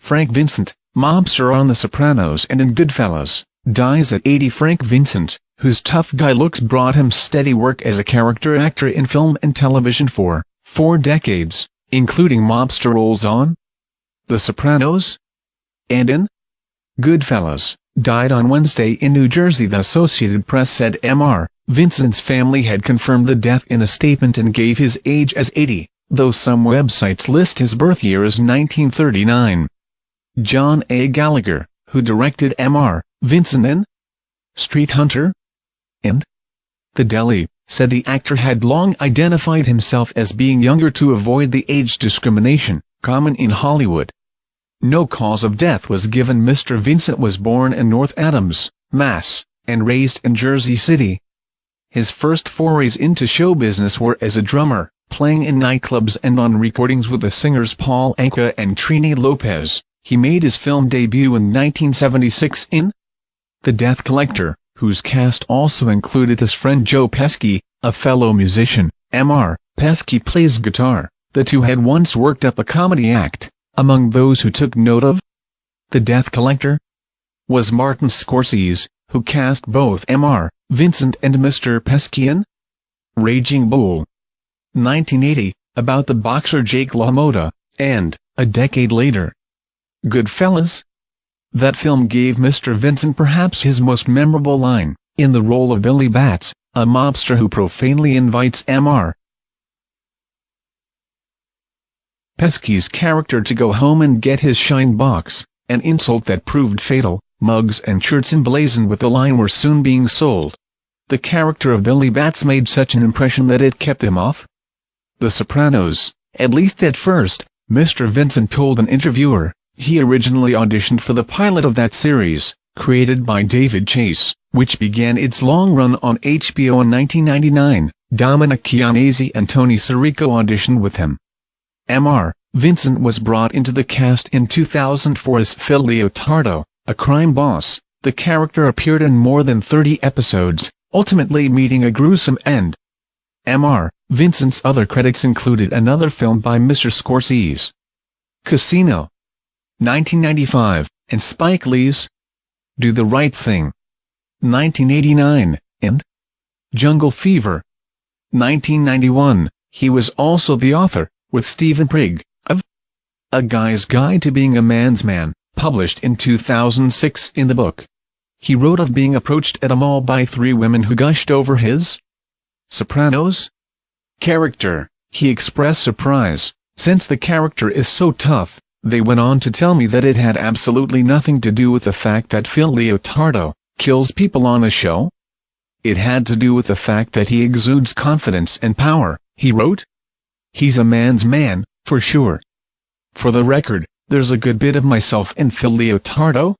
Frank Vincent, mobster on The Sopranos and in Goodfellas, dies at 80. Frank Vincent, whose tough guy looks brought him steady work as a character actor in film and television for 4 decades, including mobster roles on The Sopranos and in Goodfellas, died on Wednesday in New Jersey. The Associated Press said Mr. Vincent's family had confirmed the death in a statement and gave his age as 80, though some websites list his birth year as 1939. John A. Gallagher, who directed Mr. Vincent in Street Hunter and The Deli, said the actor had long identified himself as being younger to avoid the age discrimination common in Hollywood. No cause of death was given. Mr. Vincent was born in North Adams, Mass., and raised in Jersey City. His first forays into show business were as a drummer, playing in nightclubs and on recordings with the singers Paul Anka and Trini Lopez. He made his film debut in 1976 in The Death Collector, whose cast also included his friend Joe Pesci, a fellow musician. Mr. Pesci plays guitar. The two had once worked up a comedy act. Among those who took note of The Death Collector was Martin Scorsese, who cast both Mr. Vincent and Mr. Pesci in Raging Bull, 1980, about the boxer Jake LaMotta, and, a decade later, Goodfellas. That film gave Mr. Vincent perhaps his most memorable line, in the role of Billy Batts, a mobster who profanely invites Mr. Pesci's character to go home and get his shine box, an insult that proved fatal. Mugs and shirts emblazoned with the line were soon being sold. The character of Billy Batts made such an impression that it kept him off The Sopranos, at least at first. Mr. Vincent told an interviewer, he originally auditioned for the pilot of that series, created by David Chase, which began its long run on HBO in 1999. Dominic Chianese and Tony Sirico auditioned with him. Mr. Vincent was brought into the cast in 2004 as Phil Leotardo, a crime boss. The character appeared in more than 30 episodes, ultimately meeting a gruesome end. Mr. Vincent's other credits included another film by Mr. Scorsese, Casino, 1995, and Spike Lee's Do the Right Thing, 1989, and Jungle Fever, 1991. He was also the author, with Stephen Prigg, of A Guy's Guide to Being a Man's Man, published in 2006. In the book, he wrote of being approached at a mall by 3 women who gushed over his Sopranos character. He expressed surprise, since the character is so tough. They went on to tell me that it had absolutely nothing to do with the fact that Phil Leotardo kills people on the show. It had to do with the fact that he exudes confidence and power, he wrote. He's a man's man, for sure. For the record, there's a good bit of myself in Phil Leotardo.